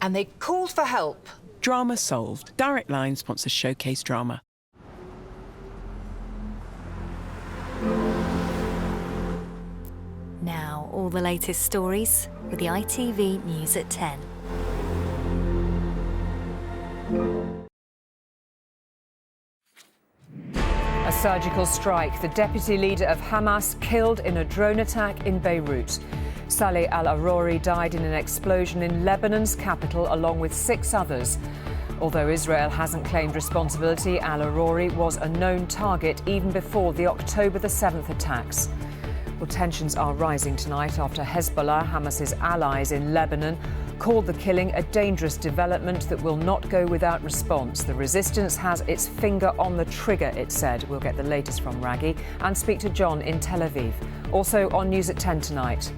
And they called for help. Drama solved. Direct Line sponsors Showcase Drama. Now, all the latest stories with the ITV News at 10. A surgical strike. The deputy leader of Hamas killed in a drone attack in Beirut. Saleh al-Aruri died in an explosion in Lebanon's capital along with 6 others. Although Israel hasn't claimed responsibility, al-Aruri was a known target even before the October the 7th attacks. Well, tensions are rising tonight after Hezbollah, Hamas's allies in Lebanon, called the killing a dangerous development that will not go without response. The resistance has its finger on the trigger, it said. We'll get the latest from Raggy and speak to John in Tel Aviv. Also on News at 10 tonight.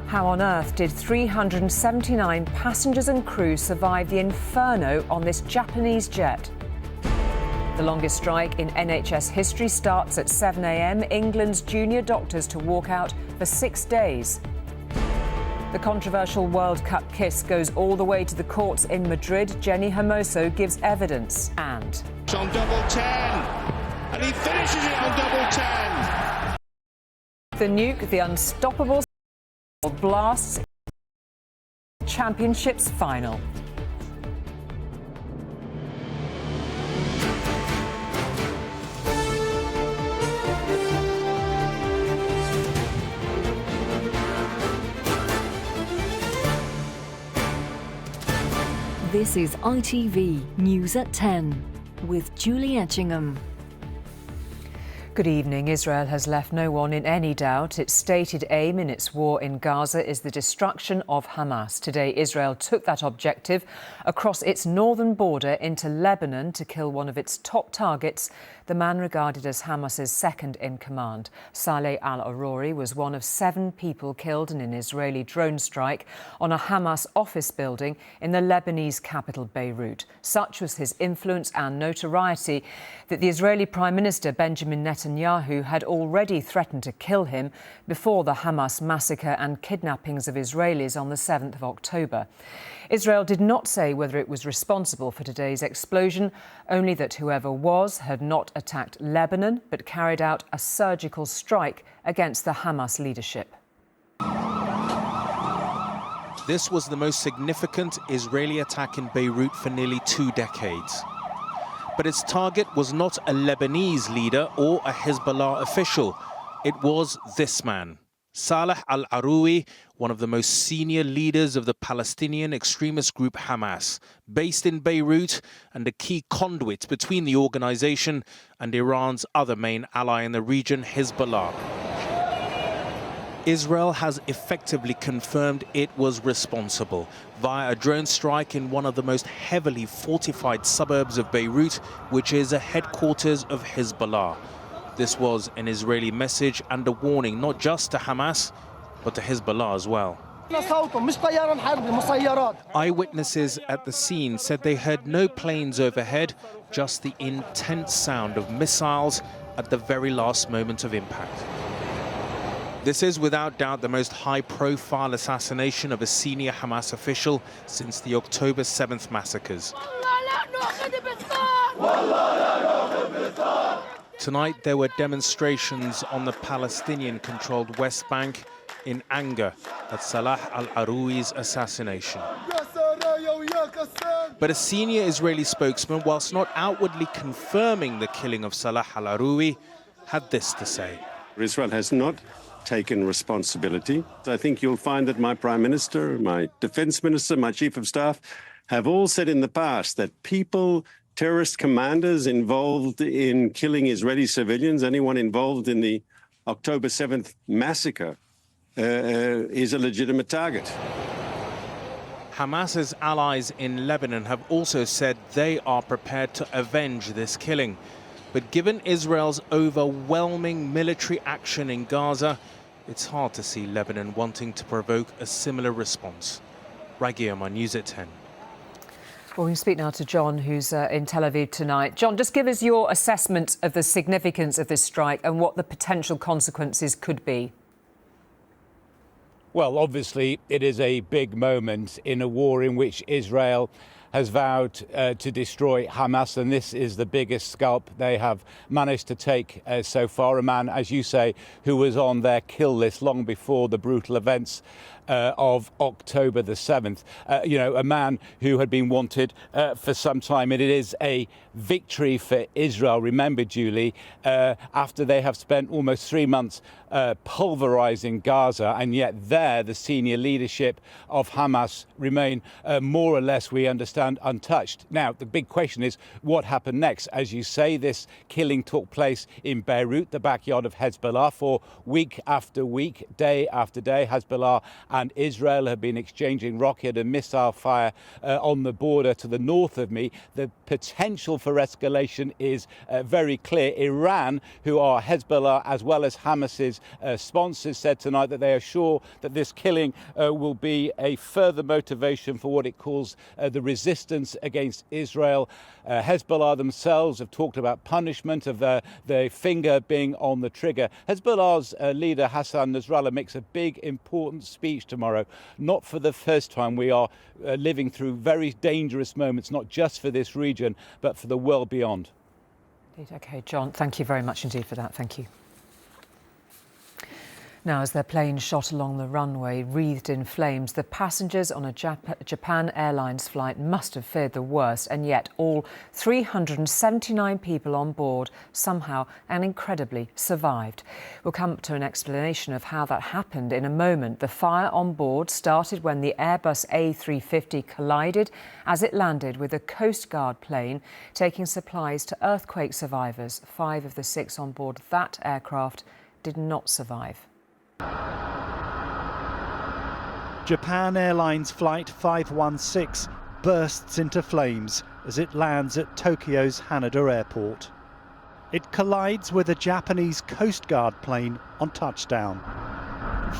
How on earth did 379 passengers and crew survive the inferno on this Japanese jet? The longest strike in NHS history starts at 7 a.m. England's junior doctors to walk out for 6 days. The controversial World Cup kiss goes all the way to the courts in Madrid. Jenny Hermoso gives evidence. And on double 10, and he finishes it on double 10. The nuke, the unstoppable blasts championships final. This is ITV News at 10 with Julie Etchingham. Good evening. Israel has left no one in any doubt. Its stated aim in its war in Gaza is the destruction of Hamas. Today, Israel took that objective across its northern border into Lebanon to kill one of its top targets, the man regarded as Hamas's second in command. Saleh al-Aruri was one of 7 people killed in an Israeli drone strike on a Hamas office building in the Lebanese capital, Beirut. Such was his influence and notoriety that the Israeli Prime Minister Benjamin Netanyahu had already threatened to kill him before the Hamas massacre and kidnappings of Israelis on the 7th of October. Israel did not say whether it was responsible for today's explosion, only that whoever was had not attacked Lebanon but carried out a surgical strike against the Hamas leadership. This was the most significant Israeli attack in Beirut for nearly 2 decades. But its target was not a Lebanese leader or a Hezbollah official. It was this man, Saleh al-Aruri, one of the most senior leaders of the Palestinian extremist group Hamas, based in Beirut and a key conduit between the organization and Iran's other main ally in the region, Hezbollah. Israel has effectively confirmed it was responsible via a drone strike in one of the most heavily fortified suburbs of Beirut, which is a headquarters of Hezbollah. This was an Israeli message and a warning not just to Hamas, but to Hezbollah as well. Eyewitnesses at the scene said they heard no planes overhead, just the intense sound of missiles at the very last moment of impact. This is without doubt the most high-profile assassination of a senior Hamas official since the October 7th massacres. Tonight there were demonstrations on the Palestinian-controlled West Bank in anger at Saleh al-Aruri's assassination. But a senior Israeli spokesman, whilst not outwardly confirming the killing of Saleh al-Aruri, had this to say. Israel has not taken responsibility. I think you'll find that my Prime Minister, my Defense Minister, my Chief of Staff have all said in the past that people, terrorist commanders involved in killing Israeli civilians, anyone involved in the October 7th massacre, is a legitimate target. Hamas's allies in Lebanon have also said they are prepared to avenge this killing. But given Israel's overwhelming military action in Gaza, it's hard to see Lebanon wanting to provoke a similar response. Raggy on News at 10. Well, we speak now to John, who's in Tel Aviv tonight. John, just give us your assessment of the significance of this strike and what the potential consequences could be. Well, obviously, it is a big moment in a war in which Israel has vowed to destroy Hamas, and this is the biggest scalp they have managed to take so far. A man, as you say, who was on their kill list long before the brutal events of October the 7th. A man who had been wanted for some time. And it is a victory for Israel. Remember, Julie, after they have spent almost 3 months pulverizing Gaza, and yet there the senior leadership of Hamas remain more or less, we understand, untouched. Now, the big question is what happened next? As you say, this killing took place in Beirut, the backyard of Hezbollah, for week after week, day after day. Hezbollah and Israel have been exchanging rocket and missile fire on the border to the north of me. The potential for escalation is very clear. Iran, who are Hezbollah as well as Hamas's sponsors, said tonight that they are sure that this killing will be a further motivation for what it calls the resistance against Israel. Hezbollah themselves have talked about punishment, of their finger being on the trigger. Hezbollah's leader Hassan Nasrallah makes a big, important speech tomorrow. Not for the first time. We are living through very dangerous moments, not just for this region, but for the world beyond. Indeed. OK, John, thank you very much indeed for that. Thank you. Now, as their plane shot along the runway, wreathed in flames, the passengers on a Japan Airlines flight must have feared the worst, and yet all 379 people on board somehow and incredibly survived. We'll come to an explanation of how that happened in a moment. The fire on board started when the Airbus A350 collided as it landed with a Coast Guard plane taking supplies to earthquake survivors. 5 of the 6 on board that aircraft did not survive. Japan Airlines Flight 516 bursts into flames as it lands at Tokyo's Haneda Airport. It collides with a Japanese Coast Guard plane on touchdown.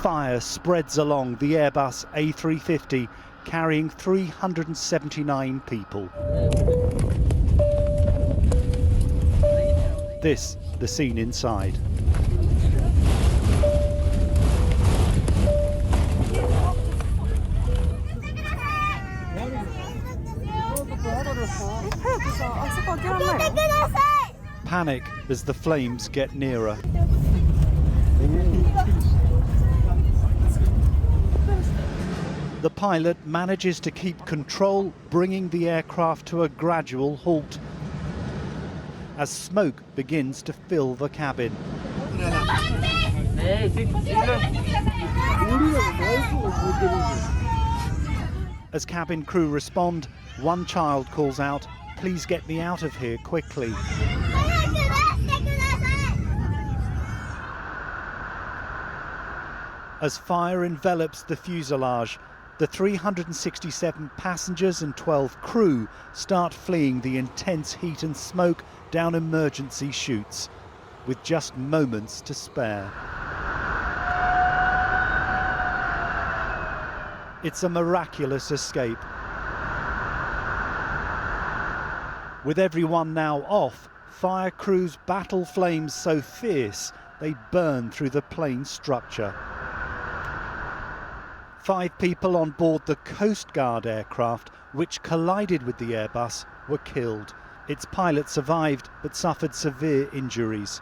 Fire spreads along the Airbus A350 carrying 379 people. This, the scene inside. Panic as the flames get nearer. The pilot manages to keep control, bringing the aircraft to a gradual halt as smoke begins to fill the cabin. As cabin crew respond, one child calls out, "Please get me out of here quickly." As fire envelops the fuselage, the 367 passengers and 12 crew start fleeing the intense heat and smoke down emergency chutes, with just moments to spare. It's a miraculous escape. With everyone now off, fire crews battle flames so fierce they burn through the plane's structure. 5 people on board the Coast Guard aircraft, which collided with the Airbus, were killed. Its pilot survived but suffered severe injuries.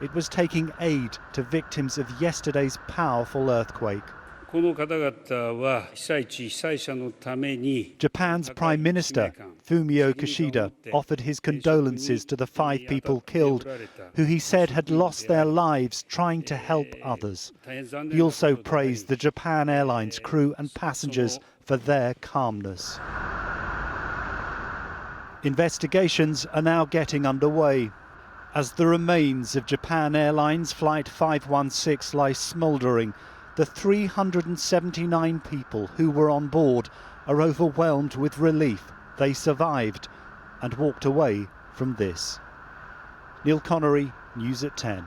It was taking aid to victims of yesterday's powerful earthquake. Japan's Prime Minister, Fumio Kishida, offered his condolences to the 5 people killed, who he said had lost their lives trying to help others. He also praised the Japan Airlines crew and passengers for their calmness. Investigations are now getting underway as the remains of Japan Airlines Flight 516 lie smouldering. The 379 people who were on board are overwhelmed with relief. They survived and walked away from this. Neil Connery, News at 10.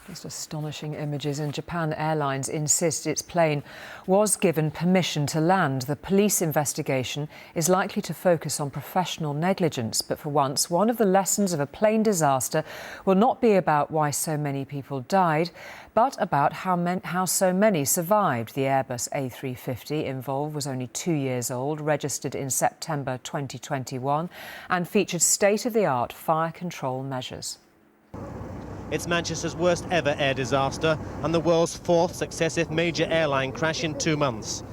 Just astonishing images, and Japan Airlines insists its plane was given permission to land. The police investigation is likely to focus on professional negligence, but for once, one of the lessons of a plane disaster will not be about why so many people died, but about how so many survived. The Airbus A350 involved was only 2 years old, registered in September 2021, and featured state-of-the-art fire control measures. It's Manchester's worst ever air disaster and the world's fourth successive major airline crash in 2 months.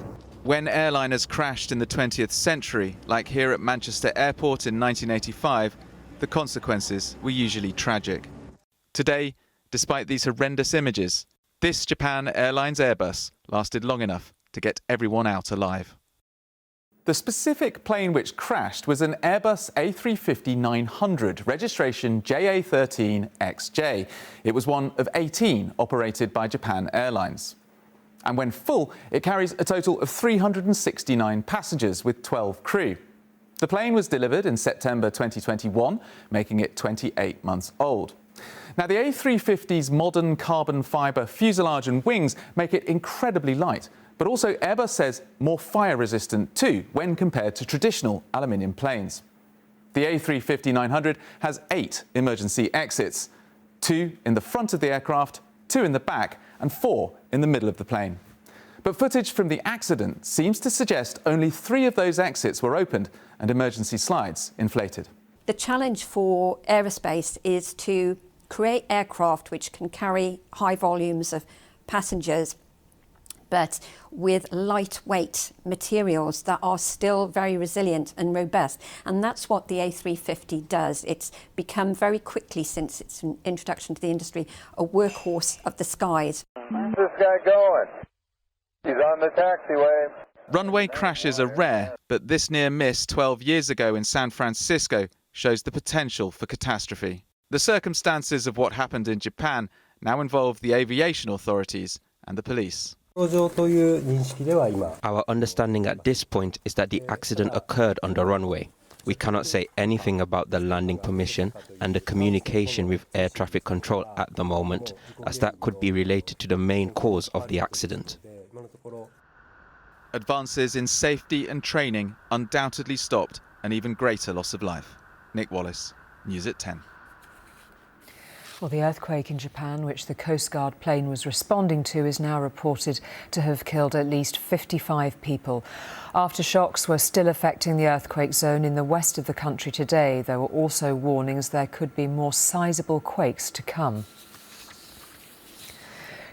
When airliners crashed in the 20th century, like here at Manchester Airport in 1985, the consequences were usually tragic. Today, despite these horrendous images, this Japan Airlines Airbus lasted long enough to get everyone out alive. The specific plane which crashed was an Airbus A350-900, registration JA13XJ. It was one of 18 operated by Japan Airlines. And when full, it carries a total of 369 passengers with 12 crew. The plane was delivered in September 2021, making it 28 months old. Now, the A350's modern carbon fibre fuselage and wings make it incredibly light, but also Airbus says more fire-resistant too when compared to traditional aluminium planes. The A350-900 has 8 emergency exits, 2 in the front of the aircraft, 2 in the back and 4 in the middle of the plane. But footage from the accident seems to suggest only 3 of those exits were opened and emergency slides inflated. The challenge for aerospace is to create aircraft which can carry high volumes of passengers, but with lightweight materials that are still very resilient and robust. And that's what the A350 does. It's become very quickly, since its introduction to the industry, a workhorse of the skies. Where's this guy going? He's on the taxiway. Runway crashes are rare, but this near miss 12 years ago in San Francisco shows the potential for catastrophe. The circumstances of what happened in Japan now involve the aviation authorities and the police. Our understanding at this point is that the accident occurred on the runway. We cannot say anything about the landing permission and the communication with air traffic control at the moment, as that could be related to the main cause of the accident. Advances in safety and training undoubtedly stopped an even greater loss of life. Nick Wallace, News at 10. Well, the earthquake in Japan, which the Coast Guard plane was responding to, is now reported to have killed at least 55 people. Aftershocks were still affecting the earthquake zone in the west of the country today. There were also warnings there could be more sizable quakes to come.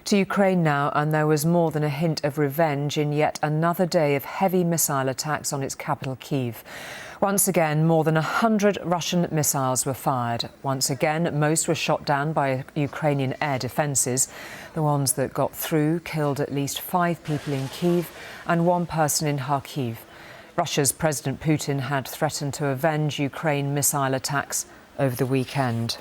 To Ukraine now, and there was more than a hint of revenge in yet another day of heavy missile attacks on its capital, Kyiv. Once again, more than 100 Russian missiles were fired. Once again, most were shot down by Ukrainian air defences. The ones that got through killed at least 5 people in Kyiv and 1 person in Kharkiv. Russia's President Putin had threatened to avenge Ukraine missile attacks over the weekend.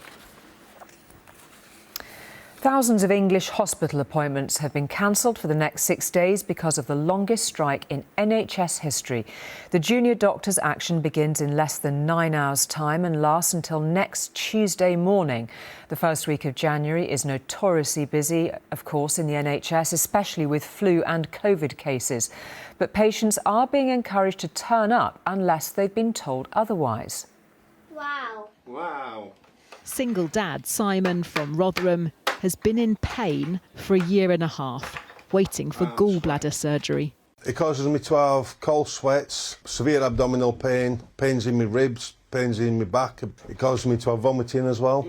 Thousands of English hospital appointments have been cancelled for the next 6 days because of the longest strike in NHS history. The junior doctors' action begins in less than 9 hours' time and lasts until next Tuesday morning. The first week of January is notoriously busy, of course, in the NHS, especially with flu and COVID cases. But patients are being encouraged to turn up unless they've been told otherwise. Wow. Wow. Single dad Simon from Rotherham has been in pain for a year and a half, waiting for gallbladder surgery. It causes me to have cold sweats, severe abdominal pain, pains in my ribs, pains in my back. It causes me to have vomiting as well.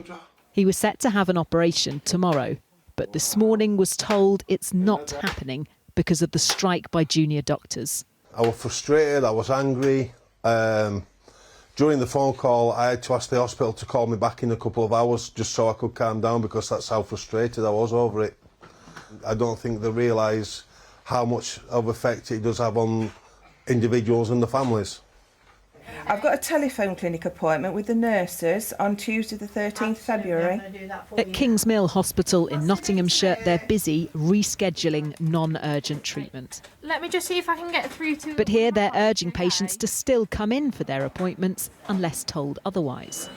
He was set to have an operation tomorrow, but this morning was told it's not happening because of the strike by junior doctors. I was frustrated, I was angry. During the phone call, I had to ask the hospital to call me back in a couple of hours just so I could calm down, because that's how frustrated I was over it. I don't think they realise how much of effect it does have on individuals and the families. I've got a telephone clinic appointment with the nurses on Tuesday the 13th February. At Kingsmill Hospital in Nottinghamshire, they're busy rescheduling non-urgent treatment. Let me just see if I can get through to... But here they're urging patients to still come in for their appointments unless told otherwise.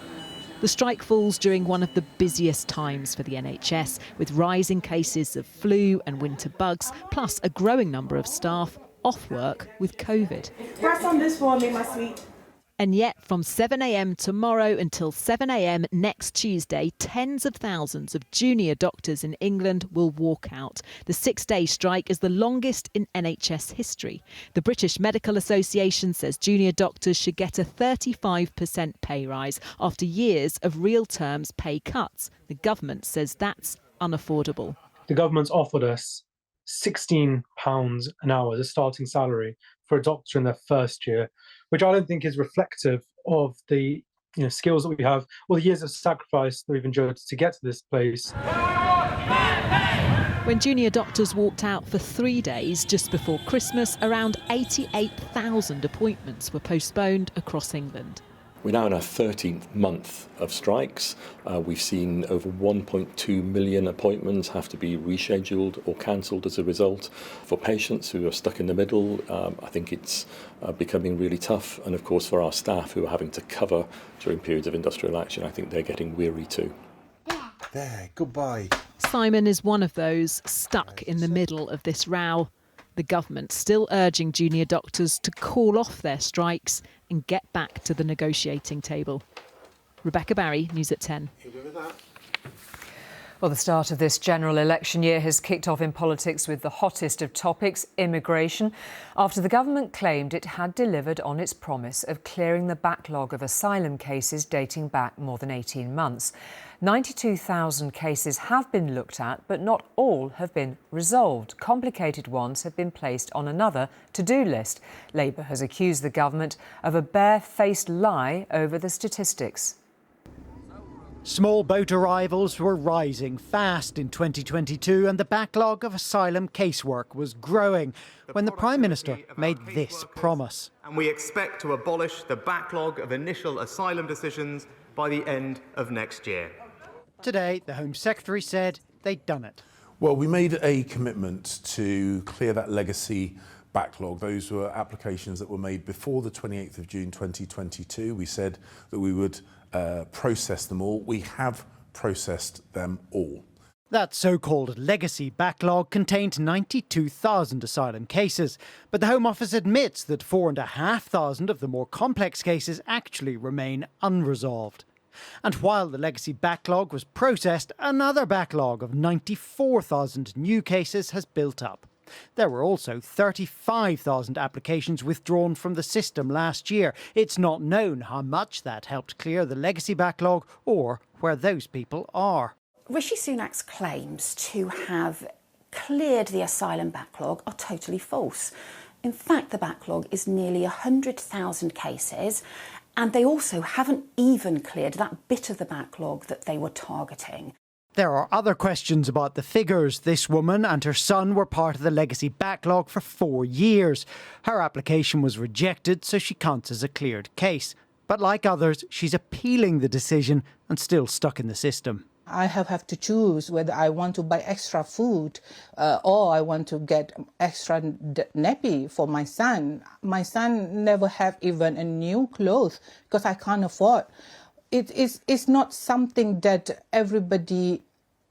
The strike falls during one of the busiest times for the NHS, with rising cases of flu and winter bugs, plus a growing number of staff off work with COVID. Press on this for me, my sweet. And yet, from 7 a.m. tomorrow until 7 a.m. next Tuesday, tens of thousands of junior doctors in England will walk out. The 6-day strike is the longest in NHS history. The British Medical Association says junior doctors should get a 35% pay rise after years of real terms pay cuts. The government says that's unaffordable. The government's offered us £16 an hour as a starting salary for a doctor in their first year, which I don't think is reflective of the skills that we have or the years of sacrifice that we've endured to get to this place. When junior doctors walked out for 3 days just before Christmas, around 88,000 appointments were postponed across England. We're now in our 13th month of strikes. We've seen over 1.2 million appointments have to be rescheduled or cancelled as a result. For patients who are stuck in the middle, I think it's becoming really tough. And of course, for our staff who are having to cover during periods of industrial action, I think they're getting weary too. There, goodbye. Simon is one of those stuck in the middle of this row. The government still urging junior doctors to call off their strikes and get back to the negotiating table. Rebecca Barry, News at 10. Well, the start of this general election year has kicked off in politics with the hottest of topics, immigration, after the government claimed it had delivered on its promise of clearing the backlog of asylum cases dating back more than 18 months. 92,000 cases have been looked at, but not all have been resolved. Complicated ones have been placed on another to-do list. Labour has accused the government of a barefaced lie over the statistics. Small boat arrivals were rising fast in 2022 and the backlog of asylum casework was growing when the Prime Minister made this promise. And we expect to abolish the backlog of initial asylum decisions by the end of next year. Today, the Home Secretary said they'd done it. Well, we made a commitment to clear that legacy backlog. Those were applications that were made before the 28th of June 2022. We said that we would process them all. We have processed them all. That so-called legacy backlog contained 92,000 asylum cases, but the Home Office admits that 4,500 of the more complex cases actually remain unresolved. And while the legacy backlog was processed, another backlog of 94,000 new cases has built up. There were also 35,000 applications withdrawn from the system last year. It's not known how much that helped clear the legacy backlog or where those people are. Rishi Sunak's claims to have cleared the asylum backlog are totally false. In fact, the backlog is nearly 100,000 cases, and they also haven't even cleared that bit of the backlog that they were targeting. There are other questions about the figures. This woman and her son were part of the legacy backlog for 4 years. Her application was rejected, so she counts as a cleared case. But like others, she's appealing the decision and still stuck in the system. I have to choose whether I want to buy extra food or I want to get extra nappy for my son. My son never have even a new clothes because I can't afford. It's not something that everybody,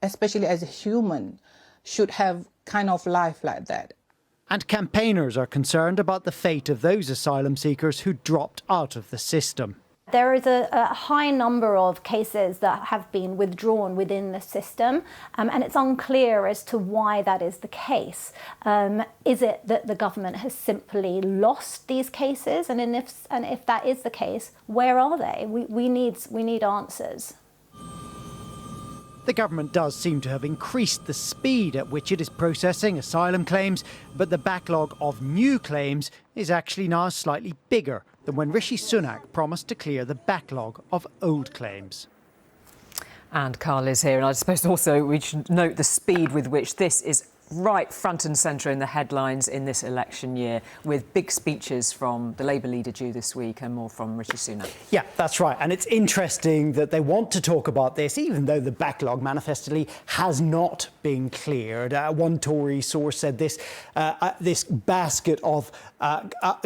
especially as a human, should have kind of life like that. And campaigners are concerned about the fate of those asylum seekers who dropped out of the system. There is a high number of cases that have been withdrawn within the system, and it's unclear as to why that is the case. Is it that the government has simply lost these cases? And if that is the case, where are they? We need answers. The government does seem to have increased the speed at which it is processing asylum claims, but the backlog of new claims is actually now slightly bigger than when Rishi Sunak promised to clear the backlog of old claims. And Carl is here, and I suppose also we should note the speed with which this is right front and centre in the headlines in this election year, with big speeches from the Labour leader due this week and more from Rishi Sunak. Yeah, that's right. And it's interesting that they want to talk about this, even though the backlog manifestly has not been cleared. One Tory source said this basket of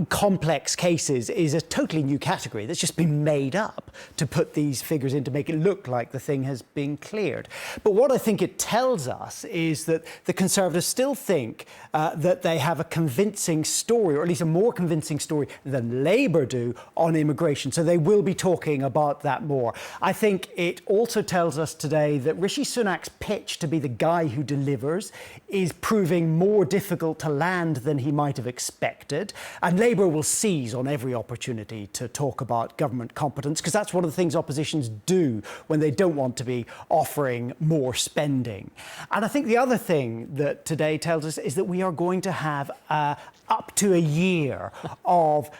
complex cases is a totally new category that's just been made up to put these figures in to make it look like the thing has been cleared. But what I think it tells us is that the Conservatives still think that they have a convincing story, or at least a more convincing story than Labour do on immigration. So they will be talking about that more. I think it also tells us today that Rishi Sunak's pitch to be the guy who delivers is proving more difficult to land than he might have expected. And Labour will seize on every opportunity to talk about government competence, because that's one of the things oppositions do when they don't want to be offering more spending. And I think the other thing that today tells us is that we are going to have up to a year of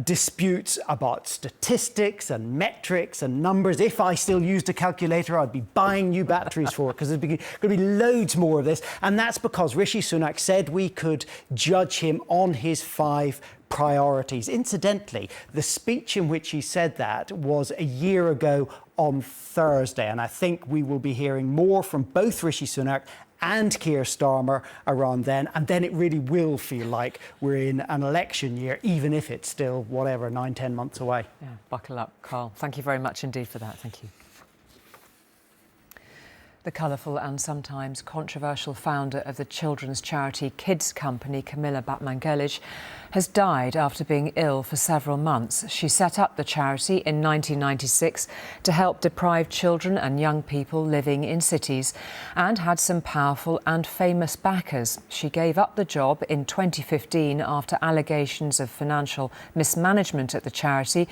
disputes about statistics and metrics and numbers. If I still used a calculator, I'd be buying new batteries for it, because there's going to be loads more of this. And that's because Rishi Sunak said we could judge him on his 5 priorities. Incidentally, the speech in which he said that was a year ago on Thursday, and I think we will be hearing more from both Rishi Sunak and Keir Starmer around then, and then it really will feel like we're in an election year, even if it's still, 9-10 months away. Yeah, buckle up, Carl. Thank you very much indeed for that. Thank you. The colourful and sometimes controversial founder of the children's charity Kids Company, Camilla Batmanghelidj, has died after being ill for several months. She set up the charity in 1996 to help deprived children and young people living in cities, and had some powerful and famous backers. She gave up the job in 2015 after allegations of financial mismanagement at the charity,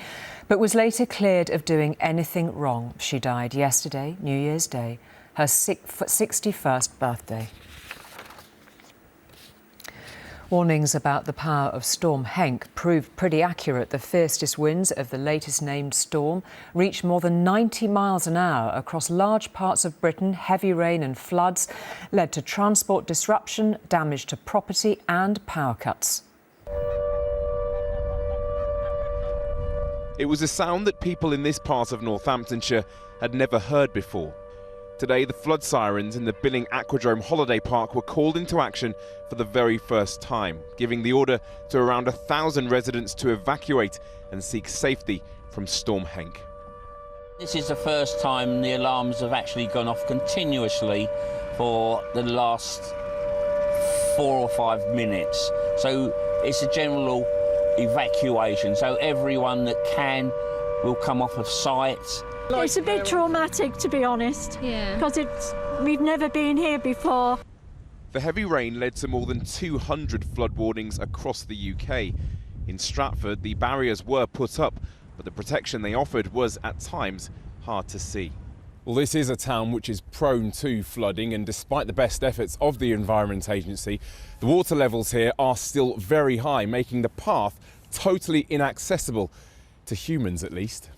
but was later cleared of doing anything wrong. She died yesterday, New Year's Day, her 61st birthday. Warnings about the power of Storm Henk proved pretty accurate. The fiercest winds of the latest named storm reached more than 90 miles an hour across large parts of Britain. Heavy rain and floods led to transport disruption, damage to property and power cuts. It was a sound that people in this part of Northamptonshire had never heard before. Today, the flood sirens in the Billing Aquadrome Holiday Park were called into action for the very first time, giving the order to around 1,000 residents to evacuate and seek safety from Storm Henk. This is the first time the alarms have actually gone off continuously for the last 4 or 5 minutes. So it's a general evacuation, so everyone that can will come off of site. It's a bit traumatic, to be honest, because we've never been here before. The heavy rain led to more than 200 flood warnings across the UK. In Stratford, the barriers were put up, but the protection they offered was, at times, hard to see. Well, this is a town which is prone to flooding, and despite the best efforts of the Environment Agency, the water levels here are still very high, making the path totally inaccessible, to humans at least.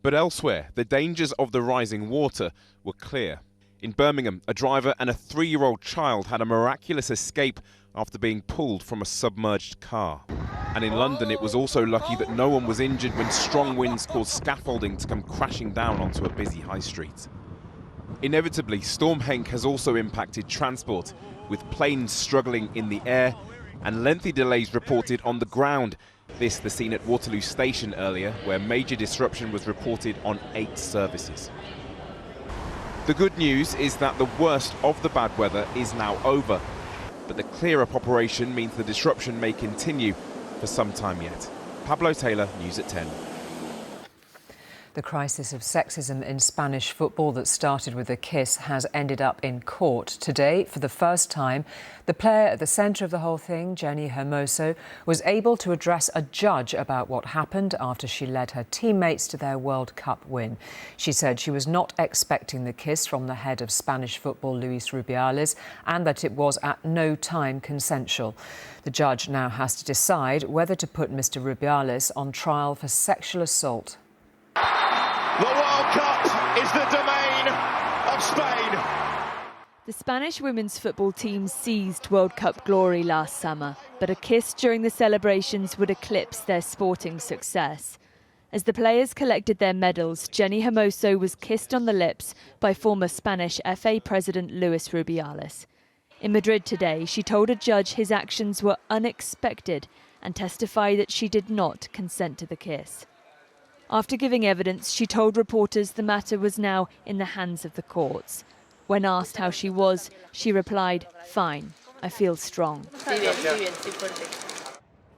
But elsewhere, the dangers of the rising water were clear. In Birmingham, a driver and a 3-year-old child had a miraculous escape after being pulled from a submerged car. And in London, it was also lucky that no one was injured when strong winds caused scaffolding to come crashing down onto a busy high street. Inevitably, Storm Henk has also impacted transport, with planes struggling in the air and lengthy delays reported on the ground. This the scene at Waterloo Station earlier, where major disruption was reported on 8 services. The good news is that the worst of the bad weather is now over, but the clear-up operation means the disruption may continue for some time yet. Pablo Taylor, News at 10. The crisis of sexism in Spanish football that started with a kiss has ended up in court. Today, for the first time, the player at the centre of the whole thing, Jenny Hermoso, was able to address a judge about what happened after she led her teammates to their World Cup win. She said she was not expecting the kiss from the head of Spanish football, Luis Rubiales, and that it was at no time consensual. The judge now has to decide whether to put Mr. Rubiales on trial for sexual assault. The World Cup is the domain of Spain. The The Spanish women's football team seized World Cup glory last summer, but a kiss during the celebrations would eclipse their sporting success. As the players collected their medals, Jenny Hermoso was kissed on the lips by former Spanish FA President Luis Rubiales. In Madrid today, she told a judge his actions were unexpected and testified that she did not consent to the kiss. After giving evidence, she told reporters the matter was now in the hands of the courts. When asked how she was, she replied, "Fine, I feel strong."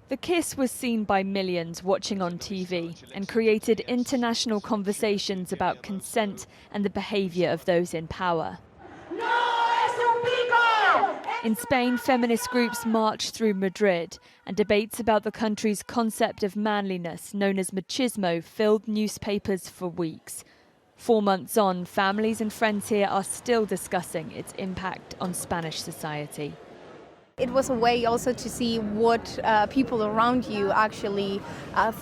The kiss was seen by millions watching on TV and created international conversations about consent and the behaviour of those in power. In Spain, feminist groups marched through Madrid, and debates about the country's concept of manliness, known as machismo, filled newspapers for weeks. 4 months on, families and friends here are still discussing its impact on Spanish society. It was a way also to see what people around you actually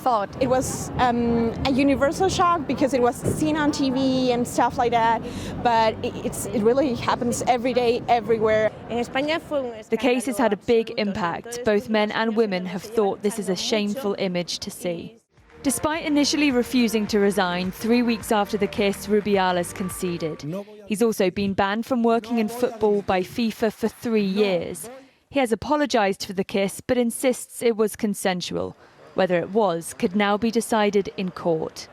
thought. It was a universal shock because it was seen on TV and stuff like that, but it really happens every day, everywhere. The case has had a big impact. Both men and women have thought this is a shameful image to see. Despite initially refusing to resign, 3 weeks after the kiss, Rubiales conceded. He's also been banned from working in football by FIFA for 3 years. He has apologised for the kiss, but insists it was consensual. Whether it was could now be decided in court.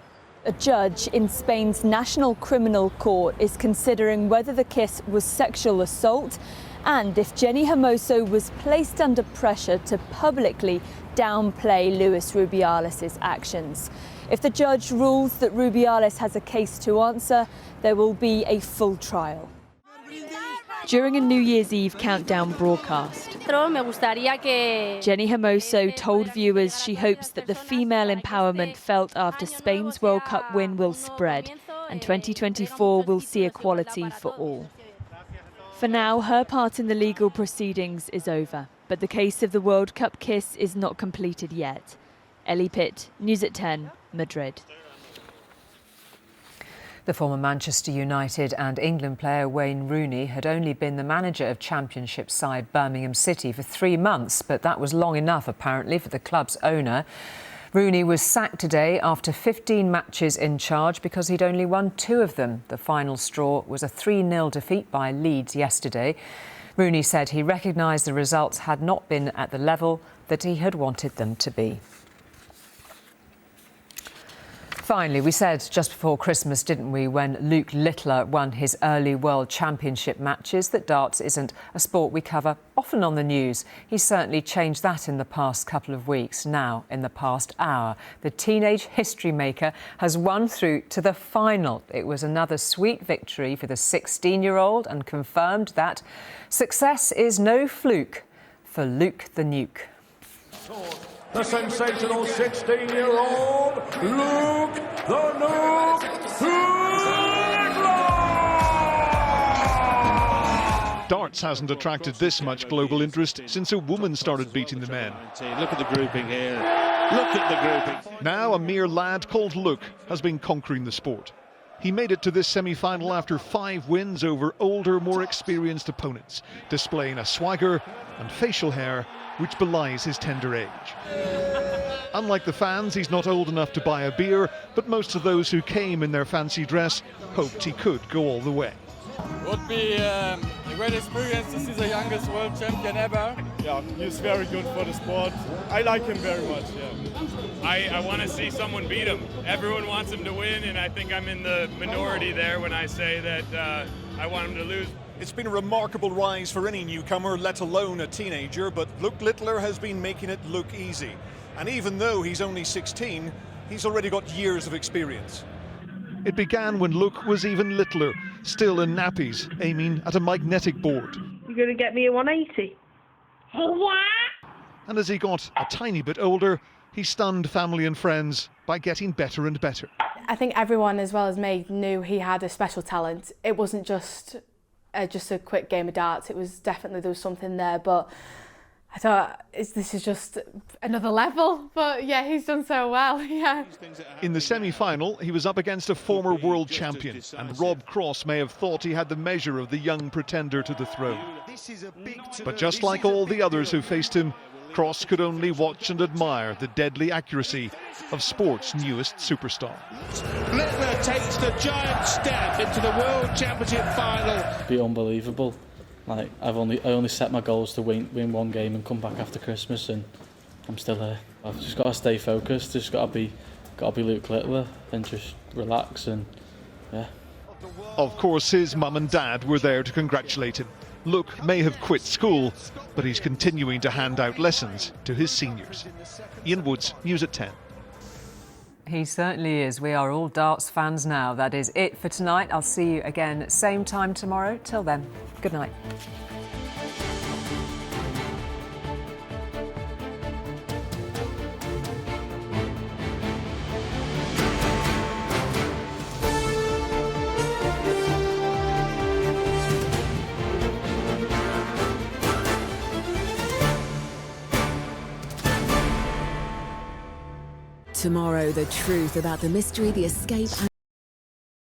A judge in Spain's National Criminal Court is considering whether the kiss was sexual assault and if Jenny Hermoso was placed under pressure to publicly downplay Luis Rubiales' actions. If the judge rules that Rubiales has a case to answer, there will be a full trial. During a New Year's Eve countdown broadcast, Jenny Hermoso told viewers she hopes that the female empowerment felt after Spain's World Cup win will spread, and 2024 will see equality for all. For now, her part in the legal proceedings is over, but the case of the World Cup kiss is not completed yet. Ellie Pitt, News at 10, Madrid. The former Manchester United and England player Wayne Rooney had only been the manager of Championship side Birmingham City for 3 months, but that was long enough apparently for the club's owner. Rooney was sacked today after 15 matches in charge because he'd only won 2 of them. The final straw was a 3-0 defeat by Leeds yesterday. Rooney said he recognised the results had not been at the level that he had wanted them to be. Finally, we said just before Christmas, didn't we, when Luke Littler won his early World Championship matches, that darts isn't a sport we cover often on the news. He's certainly changed that in the past couple of weeks. Now, in the past hour, the teenage history maker has won through to the final. It was another sweet victory for the 16-year-old and confirmed that success is no fluke for Luke the Nuke. The sensational 16-year-old Luke the Nuke Littler! Darts hasn't attracted this much global interest since a woman started beating the men. Look at the grouping here. Look at the grouping. Now a mere lad called Luke has been conquering the sport. He made it to this semi-final after 5 wins over older, more experienced opponents, displaying a swagger and facial hair which belies his tender age. Unlike the fans, he's not old enough to buy a beer, but most of those who came in their fancy dress hoped he could go all the way. Would be a great experience to see the youngest world champion ever. Yeah, he's very good for the sport. I like him very much, yeah. I want to see someone beat him. Everyone wants him to win, and I think I'm in the minority there when I say that I want him to lose. It's been a remarkable rise for any newcomer, let alone a teenager, but Luke Littler has been making it look easy. And even though he's only 16, he's already got years of experience. It began when Luke was even littler, still in nappies, aiming at a magnetic board. You're going to get me a 180? And as he got a tiny bit older, he stunned family and friends by getting better and better. I think everyone, as well as me, knew he had a special talent. It wasn't just a quick game of darts. It was definitely, there was something there, but I thought, this is just another level, but yeah, he's done so well, yeah. In the semi-final, he was up against a former world champion, and Rob Cross may have thought he had the measure of the young pretender to the throne. But just like all the others who faced him, Cross could only watch and admire the deadly accuracy of sport's newest superstar. Littler takes the giant step into the World Championship final. Be unbelievable. Like I only set my goals to win one game and come back after Christmas, and I'm still here. I've just got to stay focused. Just got to be Luke Littler and just relax and yeah. Of course, his mum and dad were there to congratulate him. Luke may have quit school, but he's continuing to hand out lessons to his seniors. Ian Woods, News at 10. He certainly is. We are all darts fans now. That is it for tonight. I'll see you again same time tomorrow. Till then, good night. Tomorrow, the truth about the mystery, the escape and